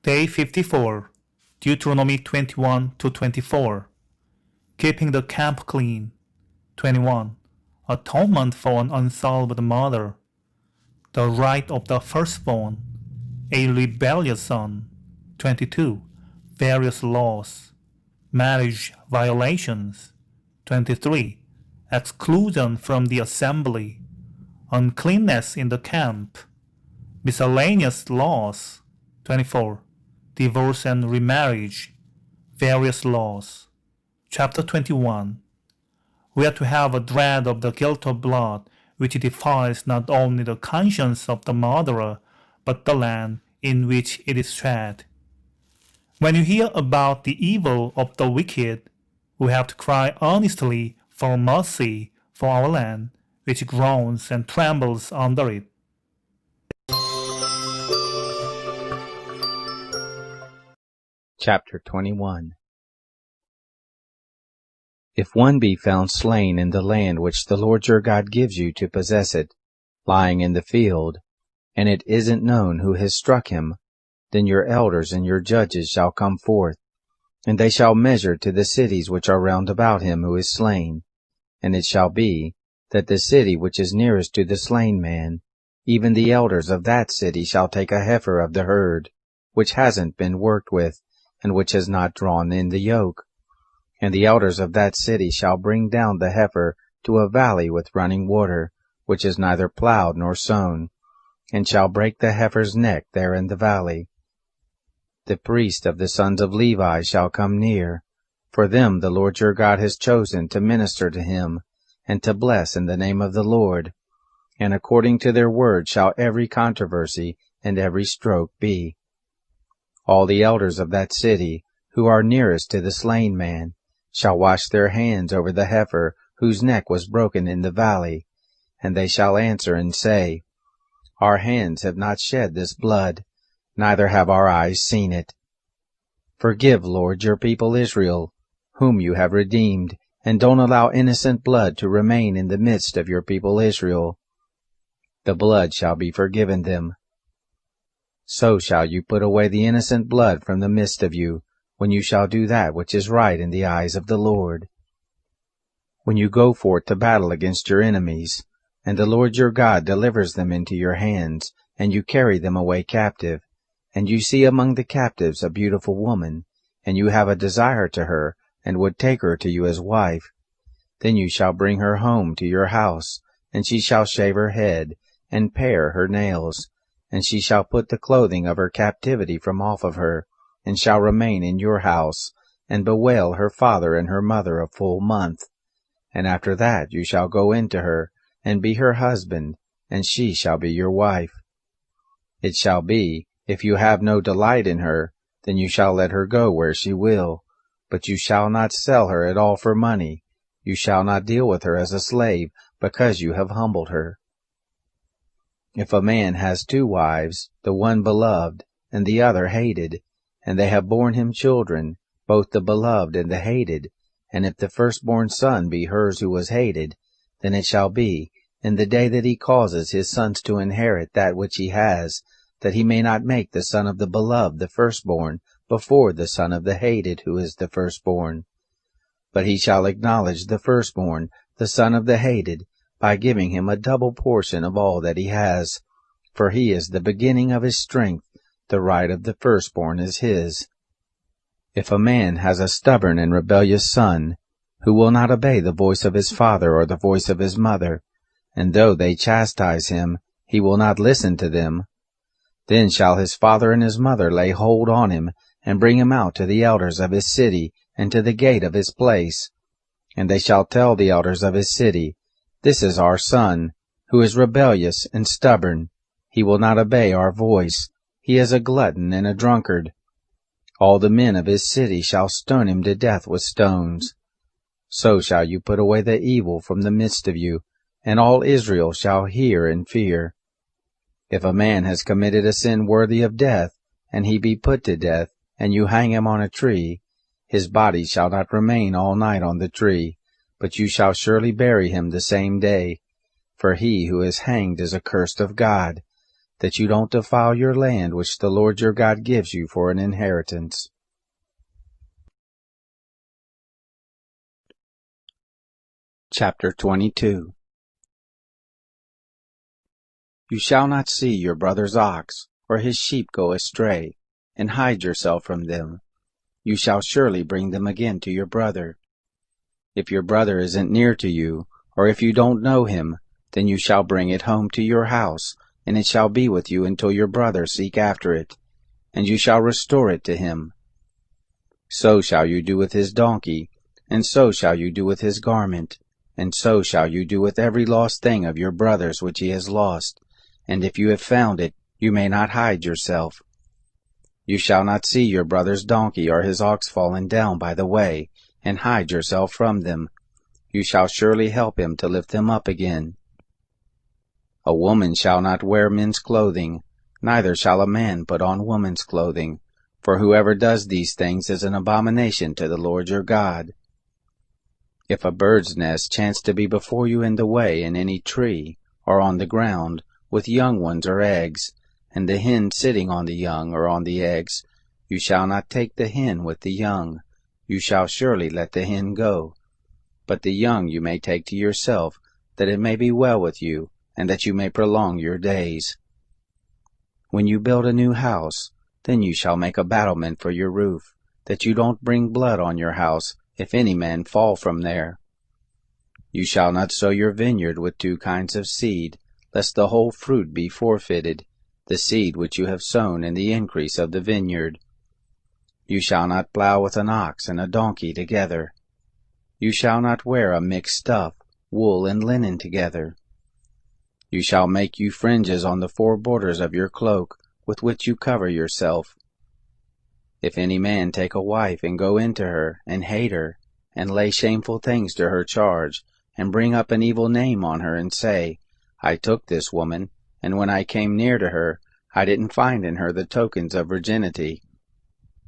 Day 54, Deuteronomy 21 to 24. Keeping the camp clean. 21. Atonement for an unsolved murder. The right of the firstborn. A rebellious son. 22. Various laws. Marriage violations. 23. Exclusion from the assembly. Uncleanness in the camp. Miscellaneous laws. 24. Divorce and remarriage. Various laws. Chapter 21. We are to have a dread of the guilt of blood, which defiles not only the conscience of the murderer, but the land in which it is shed. When you hear about the evil of the wicked, we have to cry earnestly for mercy for our land, which groans and trembles under it. Chapter 21. If one be found slain in the land which the Lord your God gives you to possess it, lying in the field, and it isn't known who has struck him, then your elders and your judges shall come forth, and they shall measure to the cities which are round about him who is slain. And it shall be, that the city which is nearest to the slain man, even the elders of that city shall take a heifer of the herd, which hasn't been worked with, and which has not drawn in the yoke. And the elders of that city shall bring down the heifer to a valley with running water, which is neither plowed nor sown, and shall break the heifer's neck there in the valley. The priest of the sons of Levi shall come near, for them the Lord your God has chosen to minister to him, and to bless in the name of the Lord. And according to their word shall every controversy and every stroke be. All the elders of that city, who are nearest to the slain man, shall wash their hands over the heifer whose neck was broken in the valley, and they shall answer and say, Our hands have not shed this blood, neither have our eyes seen it. Forgive, Lord, your people Israel, whom you have redeemed, and don't allow innocent blood to remain in the midst of your people Israel. The blood shall be forgiven them. So shall you put away the innocent blood from the midst of you, when you shall do that which is right in the eyes of the Lord. When you go forth to battle against your enemies, and the Lord your God delivers them into your hands, and you carry them away captive, and you see among the captives a beautiful woman, and you have a desire to her, and would take her to you as wife, then you shall bring her home to your house, and she shall shave her head, and pare her nails, and she shall put the clothing of her captivity from off of her, and shall remain in your house, and bewail her father and her mother a full month. And after that you shall go in to her, and be her husband, and she shall be your wife. It shall be, if you have no delight in her, then you shall let her go where she will, but you shall not sell her at all for money. You shall not deal with her as a slave, because you have humbled her. If a man has 2 wives, the one beloved, and the other hated, and they have borne him children, both the beloved and the hated, and if the firstborn son be hers who was hated, then it shall be, in the day that he causes his sons to inherit that which he has, that he may not make the son of the beloved the firstborn before the son of the hated who is the firstborn. But he shall acknowledge the firstborn, the son of the hated, by giving him a double portion of all that he has, for he is the beginning of his strength, the right of the firstborn is his. If a man has a stubborn and rebellious son, who will not obey the voice of his father or the voice of his mother, and though they chastise him, he will not listen to them, then shall his father and his mother lay hold on him, and bring him out to the elders of his city, and to the gate of his place. And they shall tell the elders of his city, This is our son, who is rebellious and stubborn. He will not obey our voice. He is a glutton and a drunkard. All the men of his city shall stone him to death with stones. So shall you put away the evil from the midst of you, and all Israel shall hear and fear. If a man has committed a sin worthy of death, and he be put to death, and you hang him on a tree, his body shall not remain all night on the tree, but you shall surely bury him the same day. For he who is hanged is accursed of God. that you don't defile your land which the Lord your God gives you for an inheritance. Chapter 22. You shall not see your brother's ox or his sheep go astray, and hide yourself from them. You shall surely bring them again to your brother. If your brother isn't near to you, or if you don't know him, then you shall bring it home to your house, and it shall be with you until your brother seek after it, and you shall restore it to him. So shall you do with his donkey, and so shall you do with his garment, and so shall you do with every lost thing of your brother's which he has lost, and if you have found it, you may not hide yourself. You shall not see your brother's donkey or his ox fallen down by the way, and hide yourself from them. You shall surely help him to lift them up again. A woman shall not wear men's clothing, neither shall a man put on woman's clothing, for whoever does these things is an abomination to the Lord your God. If a bird's nest chance to be before you in the way in any tree, or on the ground, with young ones or eggs, and the hen sitting on the young or on the eggs, you shall not take the hen with the young. You shall surely let the hen go. But the young you may take to yourself, that it may be well with you, and that you may prolong your days. When you build a new house, then you shall make a battlement for your roof, that you don't bring blood on your house, if any man fall from there. You shall not sow your vineyard with two kinds of seed, lest the whole fruit be forfeited, the seed which you have sown in the increase of the vineyard. You shall not plow with an ox and a donkey together. You shall not wear a mixed stuff, wool and linen together. You shall make you fringes on the four borders of your cloak, with which you cover yourself. If any man take a wife and go into her, and hate her, and lay shameful things to her charge, and bring up an evil name on her, and say, I took this woman, and when I came near to her, I didn't find in her the tokens of virginity,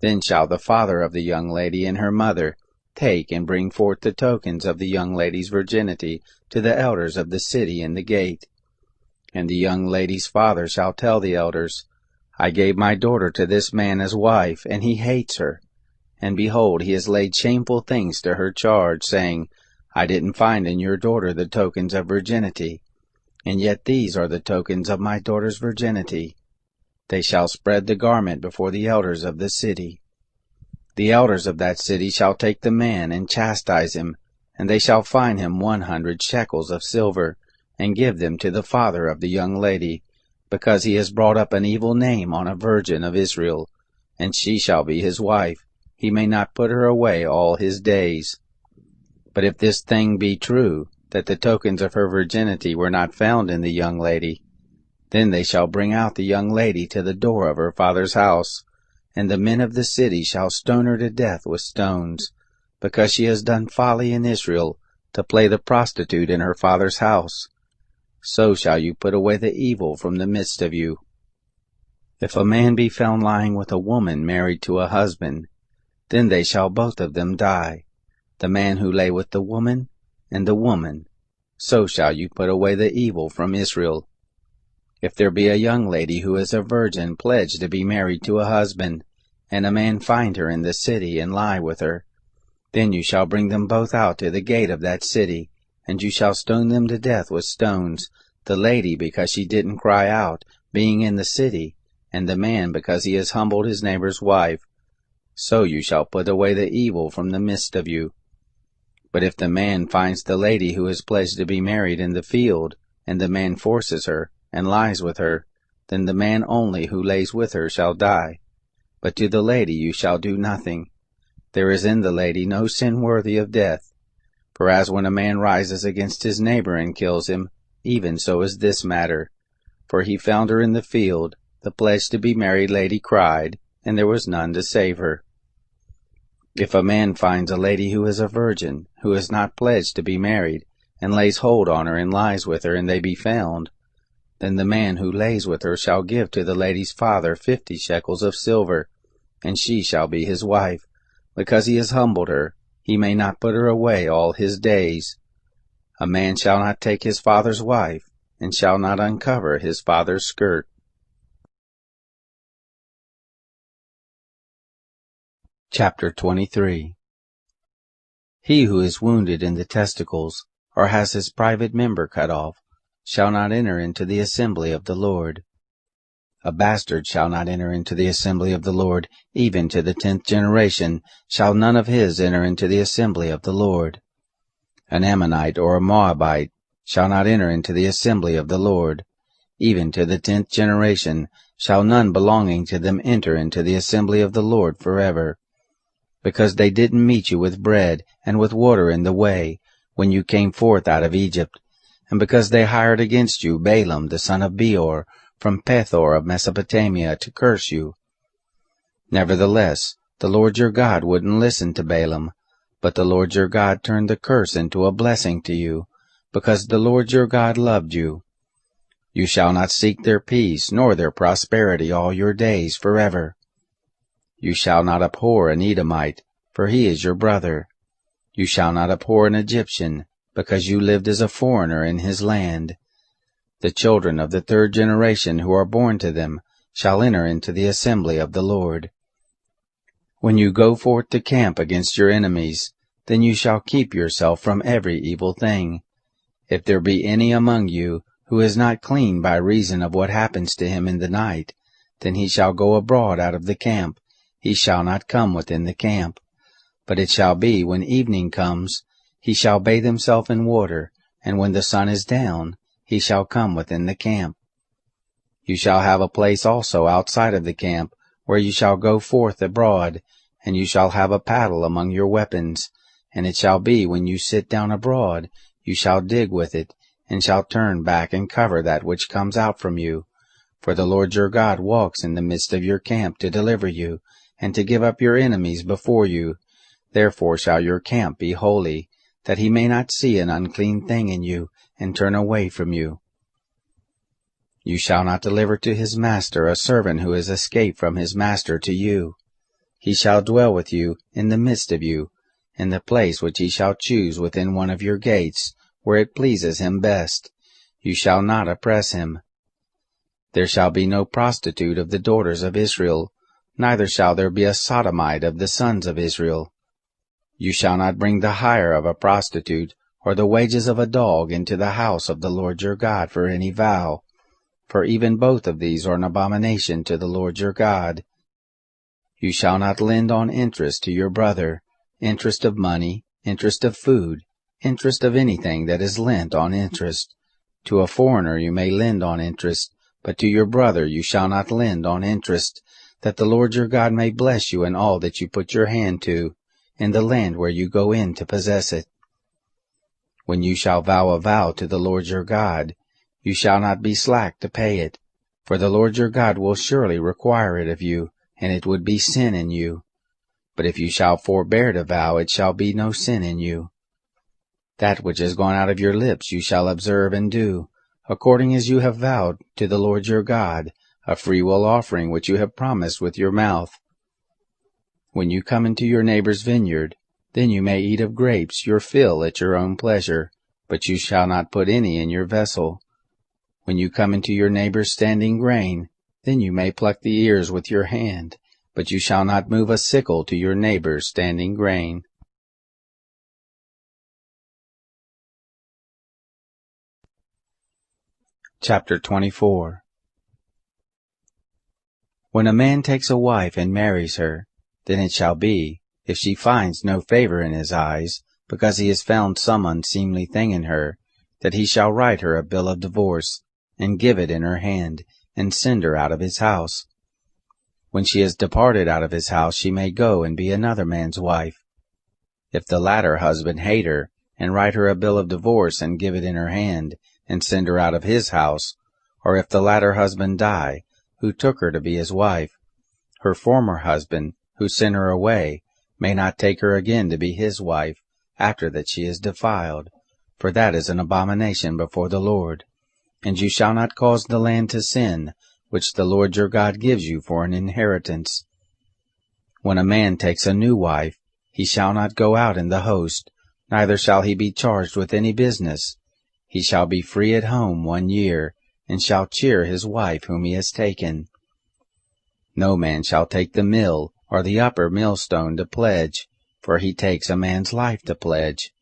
then shall the father of the young lady and her mother take and bring forth the tokens of the young lady's virginity to the elders of the city in the gate. And the young lady's father shall tell the elders, I gave my daughter to this man as wife, and he hates her. And behold, he has laid shameful things to her charge, saying, I didn't find in your daughter the tokens of virginity. And yet these are the tokens of my daughter's virginity. They shall spread the garment before the elders of the city. The elders of that city shall take the man and chastise him, and they shall fine him 100 shekels of silver, and give them to the father of the young lady, because he has brought up an evil name on a virgin of Israel, and she shall be his wife. He may not put her away all his days. But if this thing be true, that the tokens of her virginity were not found in the young lady, then they shall bring out the young lady to the door of her father's house, and the men of the city shall stone her to death with stones, because she has done folly in Israel, to play the prostitute in her father's house. So shall you put away the evil from the midst of you. If a man be found lying with a woman married to a husband, then they shall both of them die, the man who lay with the woman, and the woman. So shall you put away the evil from Israel. If there be a young lady who is a virgin pledged to be married to a husband, and a man find her in the city and lie with her, then you shall bring them both out to the gate of that city, and you shall stone them to death with stones, the lady because she didn't cry out, being in the city, and the man because he has humbled his neighbor's wife. So you shall put away the evil from the midst of you. But if the man finds the lady who is pledged to be married in the field, and the man forces her, and lies with her, then the man only who lays with her shall die. But to the lady you shall do nothing. There is in the lady no sin worthy of death. For as when a man rises against his neighbor and kills him, even so is this matter. For he found her in the field, the pledged to be married lady cried, and there was none to save her. If a man finds a lady who is a virgin, who is not pledged to be married, and lays hold on her and lies with her, and they be found, then the man who lays with her shall give to the lady's father 50 shekels of silver, and she shall be his wife, because he has humbled her. He may not put her away all his days. A man shall not take his father's wife, and shall not uncover his father's skirt. Chapter 23. He who is wounded in the testicles, or has his private member cut off, shall not enter into the assembly of the Lord. A bastard shall not enter into the assembly of the Lord, even to the 10th generation shall none of his enter into the assembly of the Lord. An Ammonite or a Moabite shall not enter into the assembly of the Lord. Even to the 10th generation shall none belonging to them enter into the assembly of the Lord forever. Because they didn't meet you with bread and with water in the way, when you came forth out of Egypt, and because they hired against you Balaam the son of Beor, from Pethor of Mesopotamia, to curse you. Nevertheless, the Lord your God wouldn't listen to Balaam, but the Lord your God turned the curse into a blessing to you, because the Lord your God loved you. You shall not seek their peace, nor their prosperity all your days forever. You shall not abhor an Edomite, for he is your brother. You shall not abhor an Egyptian, because you lived as a foreigner in his land. The children of the 3rd generation who are born to them shall enter into the assembly of the Lord. When you go forth to camp against your enemies, then you shall keep yourself from every evil thing. If there be any among you who is not clean by reason of what happens to him in the night, then he shall go abroad out of the camp. He shall not come within the camp. But it shall be, when evening comes, he shall bathe himself in water, and when the sun is down, he shall come within the camp. You shall have a place also outside of the camp, where you shall go forth abroad, and you shall have a paddle among your weapons. And it shall be, when you sit down abroad, you shall dig with it, and shall turn back and cover that which comes out from you. For the Lord your God walks in the midst of your camp to deliver you, and to give up your enemies before you. Therefore shall your camp be holy, that he may not see an unclean thing in you, and turn away from you. You shall not deliver to his master a servant who has escaped from his master to you. He shall dwell with you in the midst of you, in the place which he shall choose within one of your gates, where it pleases him best. You shall not oppress him. There shall be no prostitute of the daughters of Israel, neither shall there be a sodomite of the sons of Israel. You shall not bring the hire of a prostitute, or the wages of a dog into the house of the Lord your God for any vow, for even both of these are an abomination to the Lord your God. You shall not lend on interest to your brother, interest of money, interest of food, interest of anything that is lent on interest. To a foreigner you may lend on interest, but to your brother you shall not lend on interest, that the Lord your God may bless you in all that you put your hand to, in the land where you go in to possess it. When you shall vow a vow to the Lord your God, you shall not be slack to pay it, for the Lord your God will surely require it of you, and it would be sin in you. But if you shall forbear to vow, it shall be no sin in you. That which has gone out of your lips you shall observe and do, according as you have vowed to the Lord your God, a freewill offering which you have promised with your mouth. When you come into your neighbor's vineyard, then you may eat of grapes your fill at your own pleasure, but you shall not put any in your vessel. When you come into your neighbor's standing grain, then you may pluck the ears with your hand, but you shall not move a sickle to your neighbor's standing grain. Chapter 24. When a man takes a wife and marries her, then it shall be, if she finds no favor in his eyes, because he has found some unseemly thing in her, that he shall write her a bill of divorce, and give it in her hand, and send her out of his house. When she has departed out of his house, she may go and be another man's wife. If the latter husband hate her, and write her a bill of divorce, and give it in her hand, and send her out of his house, or if the latter husband die, who took her to be his wife, her former husband, who sent her away, may not take her again to be his wife, after that she is defiled, for that is an abomination before the Lord. And you shall not cause the land to sin, which the Lord your God gives you for an inheritance. When a man takes a new wife, he shall not go out in the host, neither shall he be charged with any business. He shall be free at home 1 year, and shall cheer his wife whom he has taken. No man shall take the mill, or the upper millstone to pledge, for he takes a man's life to pledge.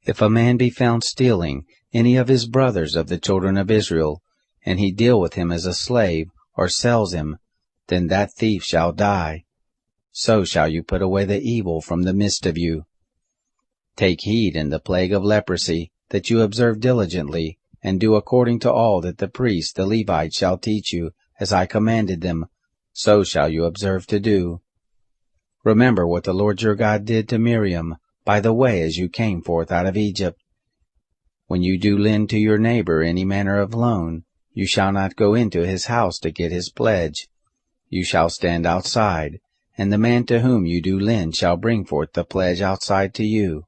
If a man be found stealing any of his brothers of the children of Israel, and he deal with him as a slave, or sells him, then that thief shall die. So shall you put away the evil from the midst of you. Take heed in the plague of leprosy, that you observe diligently, and do according to all that the priests the Levites shall teach you, as I commanded them, so shall you observe to do. Remember what the Lord your God did to Miriam by the way as you came forth out of Egypt. When you do lend to your neighbor any manner of loan, you shall not go into his house to get his pledge. You shall stand outside, and the man to whom you do lend shall bring forth the pledge outside to you.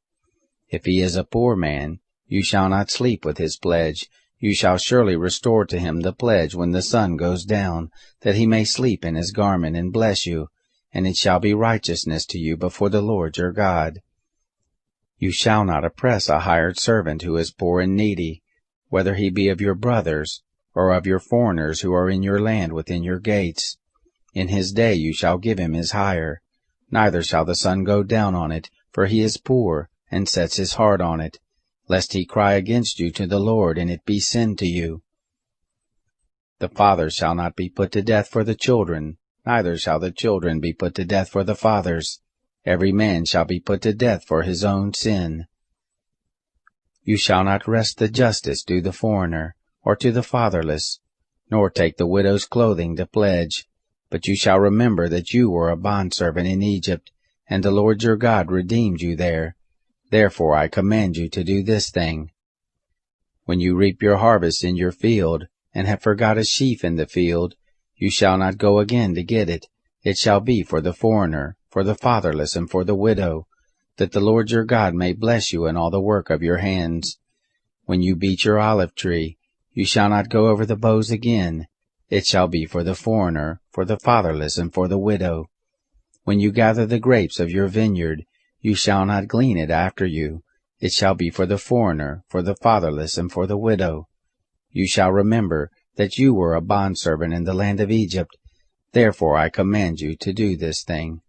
If he is a poor man, you shall not sleep with his pledge. You shall surely restore to him the pledge when the sun goes down, that he may sleep in his garment and bless you, and it shall be righteousness to you before the Lord your God. You shall not oppress a hired servant who is poor and needy, whether he be of your brothers, or of your foreigners who are in your land within your gates. In his day you shall give him his hire, neither shall the sun go down on it, for he is poor, and sets his heart on it, lest he cry against you to the Lord, and it be sin to you. The fathers shall not be put to death for the children, neither shall the children be put to death for the fathers. Every man shall be put to death for his own sin. You shall not wrest the justice due the foreigner, or to the fatherless, nor take the widow's clothing to pledge. But you shall remember that you were a bondservant in Egypt, and the Lord your God redeemed you there. Therefore I command you to do this thing. When you reap your harvest in your field, and have forgot a sheaf in the field, you shall not go again to get it. It shall be for the foreigner, for the fatherless, and for the widow, that the Lord your God may bless you in all the work of your hands. When you beat your olive tree, you shall not go over the boughs again. It shall be for the foreigner, for the fatherless, and for the widow. When you gather the grapes of your vineyard, you shall not glean it after you. It shall be for the foreigner, for the fatherless, and for the widow. You shall remember that you were a bondservant in the land of Egypt. Therefore I command you to do this thing.